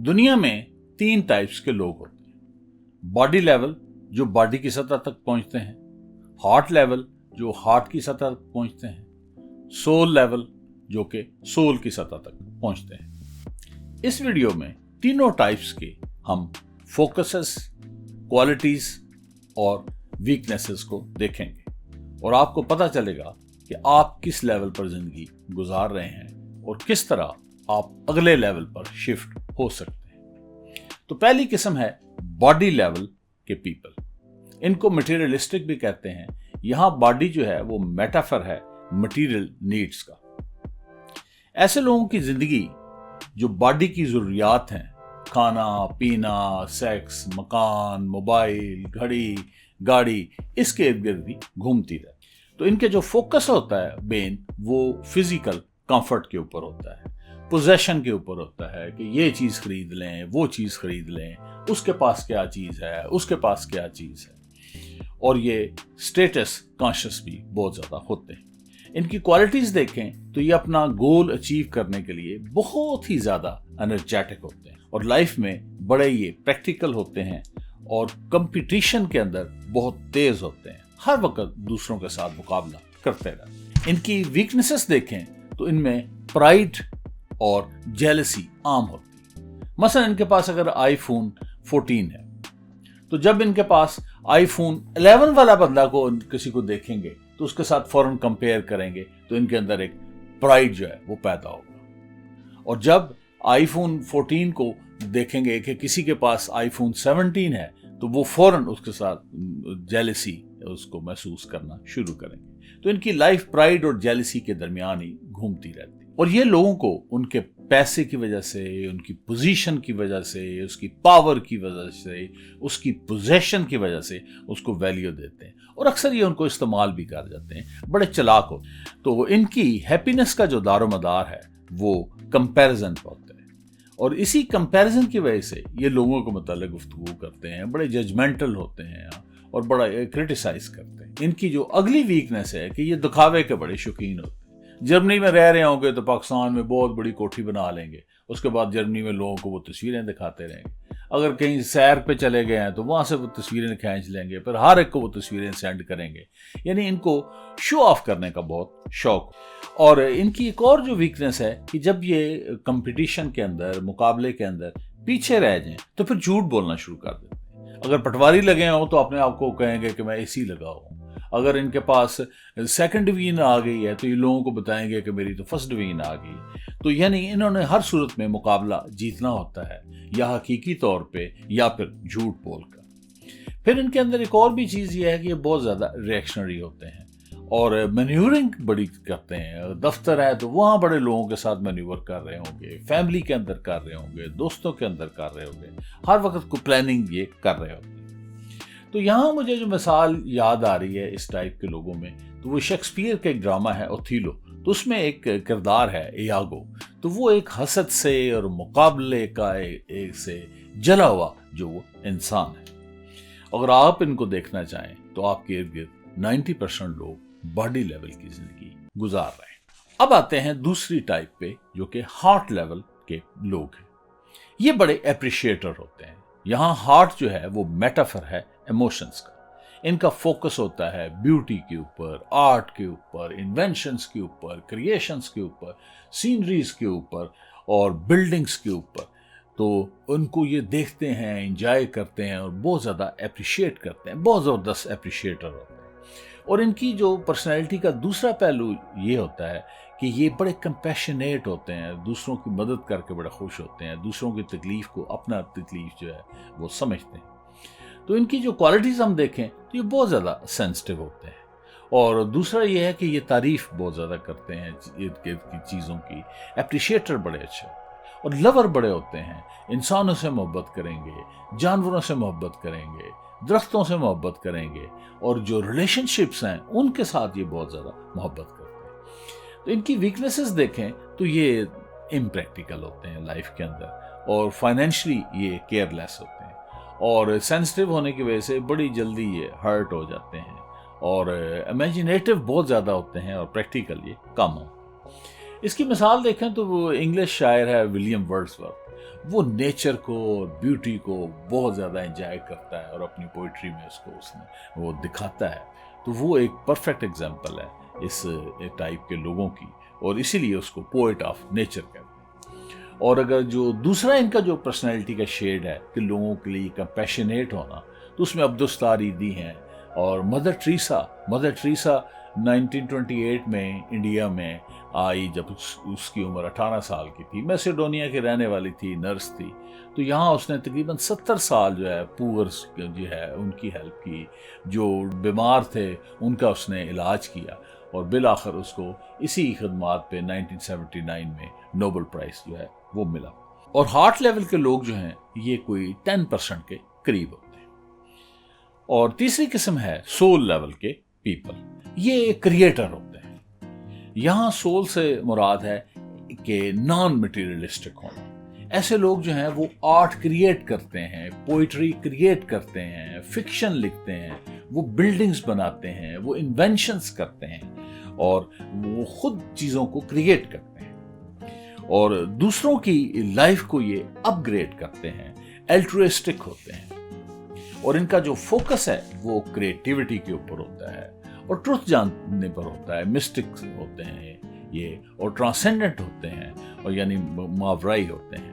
दुनिया में 3 टाइप्स के लोग होते हैं। बॉडी लेवल जो बॉडी की सतह तक पहुंचते हैं, हार्ट लेवल जो हार्ट की सतह तक पहुंचते हैं, सोल लेवल जो कि सोल की सतह तक पहुंचते हैं। इस वीडियो में तीनों टाइप्स के हम फोकसेस, क्वालिटीज और वीकनेसेस को देखेंगे और आपको पता चलेगा कि आप किस लेवल पर जिंदगी गुजार रहे हैं और किस तरह आप अगले लेवल पर शिफ्ट हो सकते हैं। तो पहली किस्म है बॉडी लेवल के पीपल। इनको मटेरियलिस्टिक भी कहते हैं। यहां बॉडी जो है वो मेटाफर है मटेरियल नीड्स का। ऐसे लोगों की जिंदगी जो बॉडी की जरूरियात हैं, खाना पीना, सेक्स, मकान, मोबाइल, घड़ी, गाड़ी, इसके इर्द गिर्द भी घूमती रहती। तो इनके जो फोकस होता है मेन, वो फिजिकल कंफर्ट के ऊपर होता है, पोजेशन के ऊपर होता है कि ये चीज खरीद लें, वो चीज खरीद लें, उसके पास क्या चीज है, उसके पास क्या चीज है। और ये स्टेटस कॉन्शियस भी बहुत ज्यादा होते हैं। इनकी क्वालिटीज देखें तो ये अपना गोल अचीव करने के लिए बहुत ही ज्यादा एनर्जेटिक होते हैं और लाइफ में बड़े ये प्रैक्टिकल होते हैं और कंपटीशन के अंदर बहुत तेज होते हैं। हर वक्त दूसरों के साथ मुकाबला करते रहते हैं। इनकी वीकनेसेस देखें तो इनमें प्राइड और जेलसी आम होती है। मसलन इनके पास अगर आईफोन 14 है तो जब इनके पास आईफोन 11 वाला बंदा को किसी को देखेंगे तो उसके साथ फौरन कंपेयर करेंगे तो इनके अंदर एक प्राइड जो है वो पैदा होगा। और जब आईफोन 14 को देखेंगे कि किसी के पास आईफोन 17 है तो वो फौरन उसके साथ जेलसी उसको महसूस करना शुरू करेंगे। तो इनकी लाइफ प्राइड और जेलसी के दरमियान ही घूमती रहती है। और ये लोगों को उनके पैसे की वजह से, उनकी पोजीशन की वजह से, उसकी पावर की वजह से, उसकी पोजेशन की वजह से उसको वैल्यू देते हैं और अक्सर ये उनको इस्तेमाल भी कर जाते हैं। बड़े चालाक हो। तो इनकी हैप्पीनेस का जो दारोमदार है वो कंपैरिजन पर होता है और इसी कंपैरिजन की वजह से ये लोगों को मतलब गुफ्तगू करते हैं, बड़े जजमेंटल होते हैं और बड़ा क्रिटिसाइज करते हैं। इनकी जो अगली वीकनेस है कि ये दिखावे के बड़े शौकीन होते हैं। जर्मनी में रह रहे होंगे तो पाकिस्तान में बहुत बड़ी कोठी बना लेंगे, उसके बाद जर्मनी में लोगों को वो तस्वीरें दिखाते रहेंगे। अगर कहीं सैर पे चले गए हैं तो वहां से वो तस्वीरें खींच लेंगे, फिर हर एक को वो तस्वीरें सेंड करेंगे। यानी इनको शो ऑफ करने का बहुत शौक। और इनकी एक और जो वीकनेस है कि जब ये कंपटीशन के अंदर, मुकाबले के अंदर पीछे रह जाएं तो फिर झूठ बोलना शुरू कर देते हैं। अगर पटवारी लगे हों तो अपने आप को कहेंगे कि मैं एसी लगा हूं। अगर इनके पास सेकंड डिवीजन आ गई है तो ये लोगों को बताएंगे कि मेरी तो फर्स्ट डिवीजन आ गई। तो यानी इन्होंने हर सूरत में मुकाबला जीतना होता है, या हकीकी तौर पे या फिर झूठ बोलकर। फिर इनके अंदर एक और भी चीज़ ये है कि ये बहुत ज़्यादा रिएक्शनरी होते हैं और मैन्यूवरिंग बड़ी करते हैं। दफ्तर है तो वहाँ बड़े लोगों के साथ मैन्यूवर कर रहे होंगे, फैमिली के अंदर कर रहे होंगे, दोस्तों के अंदर कर रहे होंगे, हर वक्त को प्लानिंग ये कर रहे होंगे। तो यहाँ मुझे जो मिसाल याद आ रही है इस टाइप के लोगों में, तो वो शेक्सपियर का एक ड्रामा है ओथेलो। तो उसमें एक किरदार है इयागो। तो वो एक हसद से और मुकाबले का एक से जला हुआ जो वो इंसान है। अगर आप इनको देखना चाहें तो आपके इर्द गिर्द 90% लोग बॉडी लेवल की जिंदगी गुजार रहे हैं। अब आते हैं दूसरी टाइप पे जो कि हार्ट लेवल के लोग हैं। ये बड़े एप्रिशिएटर होते हैं। यहाँ हार्ट जो है वो मेटाफर है इमोशंस का। इनका फोकस होता है ब्यूटी के ऊपर, आर्ट के ऊपर, इन्वेंशंस के ऊपर, क्रिएशंस के ऊपर, सीनरीज के ऊपर और बिल्डिंग्स के ऊपर। तो उनको ये देखते हैं, एंजॉय करते हैं और बहुत ज़्यादा अप्रिशिएट करते हैं, बहुत ज़बरदस्त अप्रिशिएटर होते हैं। और इनकी जो पर्सनैलिटी का दूसरा पहलू ये होता है कि ये बड़े कंपैशनेट होते हैं, दूसरों की मदद करके बड़े खुश होते हैं, दूसरों की तकलीफ को अपना तकलीफ जो है वो समझते हैं। तो इनकी जो क्वालिटीज़ हम देखें तो ये बहुत ज़्यादा सेंसिटिव होते हैं। और दूसरा ये है कि ये तारीफ बहुत ज़्यादा करते हैं इर्द गिर्द की चीज़ों की, अप्रिशिएटर बड़े अच्छे और लवर बड़े होते हैं। इंसानों से मोहब्बत करेंगे, जानवरों से मोहब्बत करेंगे, दरख्तों से मोहब्बत करेंगे और जो रिलेशनशिप्स हैं उनके साथ ये बहुत ज़्यादा मोहब्बत करते हैं। तो इनकी वीकनेसेस देखें तो ये इम्प्रैक्टिकल होते हैं लाइफ के अंदर और फाइनेंशियली ये केयरलेस होते हैं और सेंसिटिव होने की वजह से बड़ी जल्दी ये हर्ट हो जाते हैं और इमेजिनेटिव बहुत ज़्यादा होते हैं और प्रैक्टिकल ये कम हो। इसकी मिसाल देखें तो वो इंग्लिश शायर है विलियम वर्ड्सवर्थ। وہ نیچر کو اور بیوٹی کو بہت زیادہ انجوائے کرتا ہے اور اپنی پوئٹری میں اس کو اس نے وہ دکھاتا ہے. تو وہ ایک پرفیکٹ ایگزامپل ہے اس ٹائپ کے لوگوں کی, اور اسی لیے اس کو پوئٹ آف نیچر کہتے ہیں. اور اگر جو دوسرا ان کا جو پرسنالٹی کا شیڈ ہے کہ لوگوں کے لیے کمپیشنیٹ ہونا, تو اس میں عبدالستار ایدھی ہیں اور مدر ٹریسا 1928 میں انڈیا میں آئی جب اس کی عمر 18 سال کی تھی. میسیڈونیا کی رہنے والی تھی, نرس تھی. تو یہاں اس نے تقریباً 70 سال جو ہے پورس جو ہے ان کی ہیلپ کی, جو بیمار تھے ان کا اس نے علاج کیا, اور بالآخر اس کو اسی خدمات پہ 1979 میں نوبل پرائز جو ہے وہ ملا. اور ہارٹ لیول کے لوگ جو ہیں یہ کوئی 10% کے قریب ہوتے ہیں. اور تیسری قسم ہے سول لیول کے پیپل, یہ کریٹر ہوتے ہیں. یہاں سول سے مراد ہے کہ نان مٹیریلسٹک ہونا. ایسے لوگ جو ہیں وہ آرٹ کریٹ کرتے ہیں, پوئٹری کریٹ کرتے ہیں, فکشن لکھتے ہیں, وہ بلڈنگز بناتے ہیں, وہ انوینشنز کرتے ہیں, اور وہ خود چیزوں کو کریٹ کرتے ہیں, اور دوسروں کی لائف کو یہ اپ گریڈ کرتے ہیں, الٹروئسٹک ہوتے ہیں. اور ان کا جو فوکس ہے وہ کریٹیوٹی کے اوپر ہوتا ہے اور ٹروتھ جاننے پر ہوتا ہے. مسٹکس ہوتے ہیں یہ, اور ٹرانسینڈنٹ ہوتے ہیں, اور یعنی ماورائی ہوتے ہیں.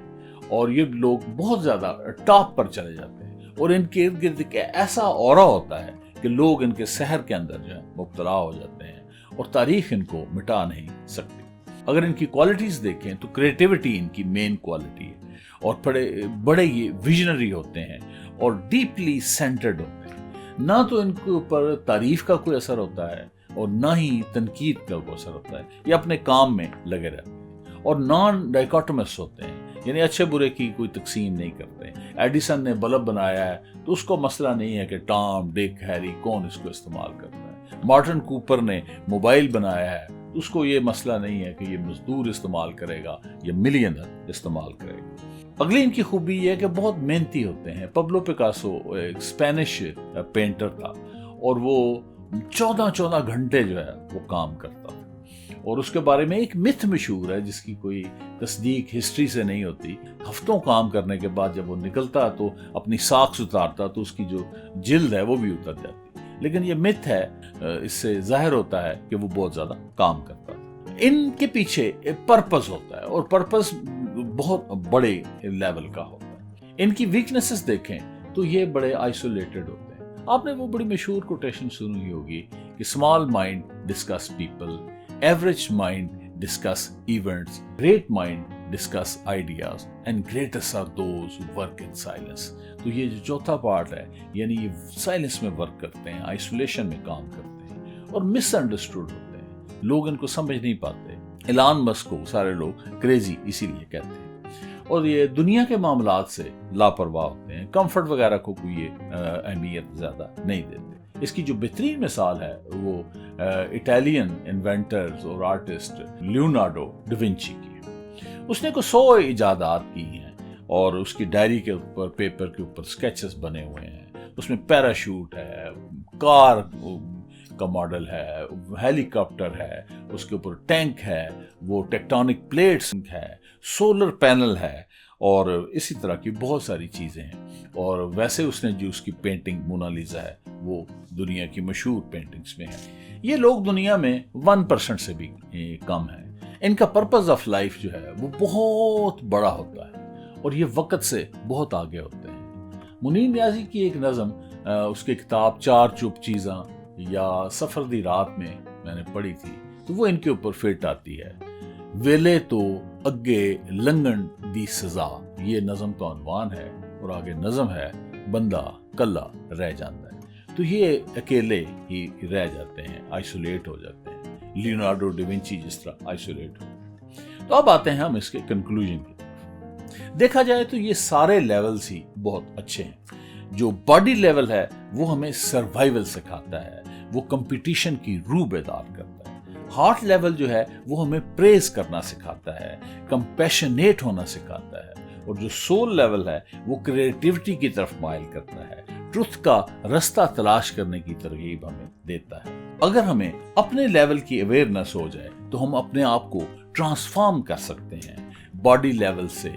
اور یہ لوگ بہت زیادہ ٹاپ پر چلے جاتے ہیں, اور ان کے ارد گرد ایسا اورا ہوتا ہے کہ لوگ ان کے سحر کے اندر جو ہے مبتلا ہو جاتے ہیں, اور تاریخ ان کو مٹا نہیں سکتی. اگر ان کی کوالٹیز دیکھیں تو کریٹیوٹی ان کی مین کوالٹی ہے, اور بڑے یہ ویژنری ہوتے ہیں اور ڈیپلی سینٹرڈ ہوتے ہیں. نہ تو ان کے اوپر تعریف کا کوئی اثر ہوتا ہے اور نہ ہی تنقید کا کوئی اثر ہوتا ہے. یہ اپنے کام میں لگے رہتے ہیں, اور نان ڈائکوٹمس ہوتے ہیں, یعنی اچھے برے کی کوئی تقسیم نہیں کرتے. ایڈیسن نے بلب بنایا ہے تو اس کو مسئلہ نہیں ہے کہ ٹام, ڈک, ہیری کون اس کو استعمال کرتا ہے. مارٹن کوپر نے موبائل بنایا ہے تو اس کو یہ مسئلہ نہیں ہے کہ یہ مزدور استعمال کرے گا یا ملینر استعمال کرے گا. اگلی ان کی خوبی یہ ہے کہ بہت محنتی ہوتے ہیں. پبلو پکاسو ایک اسپینش پینٹر تھا, اور وہ 14 گھنٹے جو ہے وہ کام کرتا تھا. اور اس کے بارے میں ایک متھ مشہور ہے جس کی کوئی تصدیق ہسٹری سے نہیں ہوتی. ہفتوں کام کرنے کے بعد جب وہ نکلتا تو اپنی ساکس اتارتا تو اس کی جو جلد ہے وہ بھی اتر جاتی. لیکن یہ متھ ہے, اس سے ظاہر ہوتا ہے کہ وہ بہت زیادہ کام کرتا تھا. ان کے پیچھے ایک پرپز ہوتا ہے, اور پرپز بہت بڑے لیول کا ہوتا ہے. ان کی ویکنیسز دیکھیں تو یہ بڑے آئسولیٹڈ ہوتے ہیں. آپ نے وہ بڑی مشہور کوٹیشن سنی ہوگی کہ small mind discuss people, average mind discuss events, great mind discuss ideas, and greatest are those who work in silence. تو یہ جو چوتھا پارٹ ہے, یعنی یہ سائلنس میں ورک کرتے ہیں, آئسولیشن میں کام کرتے ہیں, اور مس انڈرسٹوڈ ہوتے ہیں. لوگ ان کو سمجھ نہیں پاتے. ایلان مسک کو سارے لوگ کریزی اسی لیے کہتے ہیں, اور یہ دنیا کے معاملات سے لاپرواہ ہوتے ہیں. کمفرٹ وغیرہ کو کوئی یہ اہمیت زیادہ نہیں دیتے. اس کی جو بہترین مثال ہے وہ اٹالین انوینٹرز اور آرٹسٹ لیونارڈو ڈاونچی کی. اس نے کو 100 ایجادات کی ہیں, اور اس کی ڈائری کے اوپر, پیپر کے اوپر سکیچز بنے ہوئے ہیں. اس میں پیراشوٹ ہے, کار کا ماڈل ہے, ہیلی کاپٹر ہے, اس کے اوپر ٹینک ہے, وہ ٹیکٹونک پلیٹس ہے, سولر پینل ہے, اور اسی طرح کی بہت ساری چیزیں ہیں. اور ویسے اس نے جو اس کی پینٹنگ مونالیزا ہے وہ دنیا کی مشہور پینٹنگز میں ہے. یہ لوگ دنیا میں 1% سے بھی کم ہیں. ان کا پرپز آف لائف جو ہے وہ بہت بڑا ہوتا ہے, اور یہ وقت سے بہت آگے ہوتے ہیں. منیر نیازی کی ایک نظم, اس کی کتاب 4 چپ چیزاں یا سفر دی رات میں نے پڑھی تھی, تو وہ ان کے اوپر فٹ آتی ہے. ویلے تو اگے لنگن دی سزا, یہ نظم تو عنوان ہے, اور آگے نظم ہے بندہ کلا رہ جاتا ہے. تو یہ اکیلے ہی رہ جاتے ہیں, آئسولیٹ ہو جاتے ہیں. لیونارڈو ڈاونچی جس طرح آئسولیٹ ہو. تو اب آتے ہیں ہم اس کے کنکلوژن کی طرف. دیکھا جائے تو یہ سارے لیولز ہی بہت اچھے ہیں. جو باڈی لیول ہے وہ ہمیں سروائیول سکھاتا ہے, وہ کمپٹیشن کی روح بیدار کرتا ہے. ہارٹ لیول جو ہے وہ ہمیں پریز کرنا سکھاتا ہے, کمپیشنیٹ ہونا سکھاتا ہے. اور جو سول لیول ہے وہ کریٹیوٹی کی طرف مائل کرتا ہے, ٹروتھ کا رستہ تلاش کرنے کی ترغیب ہمیں دیتا ہے. اگر ہمیں اپنے لیول کی اویئرنیس ہو جائے تو ہم اپنے آپ کو ٹرانسفارم کر سکتے ہیں. باڈی لیول سے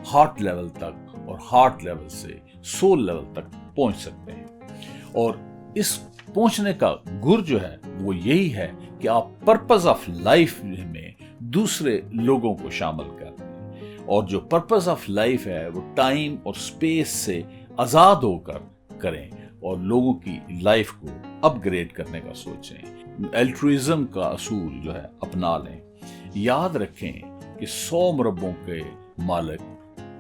हार्ट लेवल तक और हार्ट लेवल से सोल लेवल तक पहुंच सकते हैं। और इस पहुंचने का गुर जो है वो यही है कि आप पर्पस ऑफ लाइफ में दूसरे लोगों को शामिल कर दें, और जो पर्पस ऑफ लाइफ है वो टाइम और स्पेस से आजाद होकर करें और लोगों की लाइफ को अपग्रेड करने का सोचें। एल्ट्रुइज्म का असूल जो है अपना लें। याद रखें कि 100 मुरब्बों के मालिक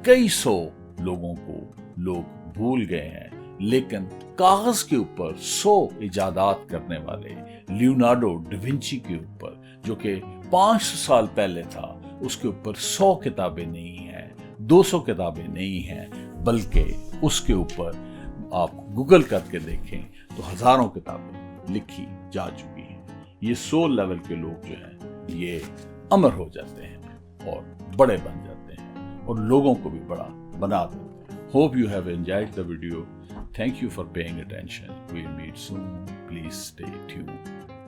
कई 100 लोगों को लोग भूल गए हैं, लेकिन कागज के ऊपर 100 इजादात करने वाले लियोनार्डो डाविंची के ऊपर, जो कि 500 साल पहले था, उसके ऊपर 100 किताबें नहीं हैं, 200 किताबें नहीं हैं, बल्कि उसके ऊपर आप गूगल करके देखें तो हजारों किताबें लिखी जा चुकी हैं। ये सोल लेवल के लोग जो हैं ये अमर हो जाते हैं और बड़े बन जाते हैं और लोगों को भी बड़ा बना देते हैं। Hope you have enjoyed the video. Thank you for paying attention. We'll meet soon. Please stay tuned.